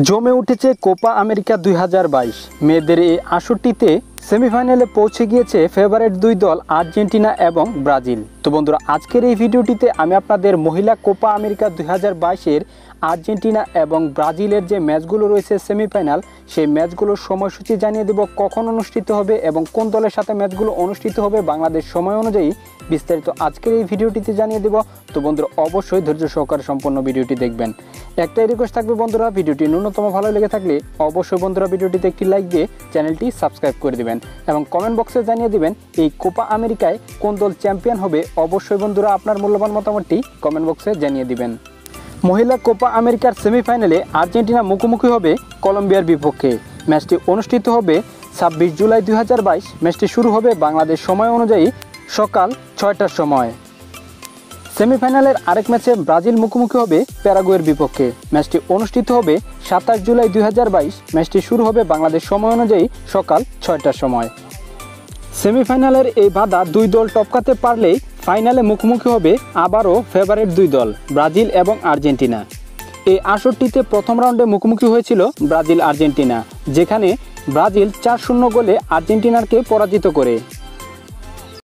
জমে উঠেছে Copa America 2022 মেয়েদের এই আসরটিতে সেমিফাইনালে পৌঁছে গিয়েছে ফেভারিট দুই দল আর্জেন্টিনা এবং ব্রাজিল। তো বন্ধুরা, আজকের এই ভিডিওটিতে আমি আপনাদের মহিলা কোপা আমেরিকা 2022-এর আর্জেন্টিনা এবং ব্রাজিলের যে ম্যাচগুলো রয়েছে সেমিফাইনাল, সেই ম্যাচগুলোর সময়সূচি জানিয়ে দেব, কখন অনুষ্ঠিত হবে এবং কোন দলের সাথে ম্যাচগুলো অনুষ্ঠিত হবে বাংলাদেশ সময় অনুযায়ী বিস্তারিত আজকের এই ভিডিওটিতে জানিয়ে দেব। তো বন্ধুরা, অবশ্যই ধৈর্য সহকারে সম্পূর্ণ ভিডিওটি দেখবেন। একটাই রিকোয়েস্ট থাকবে বন্ধুরা, ভিডিওটি ন্যূনতম ভালো লেগে থাকলে অবশ্যই বন্ধুরা ভিডিওটিতে একটি লাইক দিয়ে চ্যানেলটি সাবস্ক্রাইব করে দিবেন এবং কমেন্ট বক্সে জানিয়ে দিবেন এই কোপা আমেরিকায় কোন দল চ্যাম্পিয়ন হবে। অবশ্যই বন্ধুরা আপনার মূল্যবান মতামতটি কমেন্ট বক্সে জানিয়ে দিবেন। মহিলা কোপা আমেরিকার সেমিফাইনালে আর্জেন্টিনা মুখোমুখি হবে কলম্বিয়ার বিপক্ষে। ম্যাচটি অনুষ্ঠিত হবে 26 জুলাই 2022। ম্যাচটি শুরু হবে বাংলাদেশ সময় অনুযায়ী সকাল 6টার সময়। সেমিফাইনালের আরেক ম্যাচে ব্রাজিল মুখোমুখি হবে প্যারাগুয়ের বিপক্ষে। ম্যাচটি অনুষ্ঠিত হবে 27 জুলাই 2022। ম্যাচটি শুরু হবে বাংলাদেশ সময় অনুযায়ী সকাল 6টার সময়। সেমিফাইনালের এই বাধা দুই দল টপকাতে পারলেই ফাইনালে মুখোমুখি হবে আবারও ফেভারিট দুই দল ব্রাজিল এবং আর্জেন্টিনা। এই আসরটিতে প্রথম রাউন্ডে মুখোমুখি হয়েছিল ব্রাজিল আর্জেন্টিনা, যেখানে ব্রাজিল 4-0 গোলে আর্জেন্টিনাকে পরাজিত করে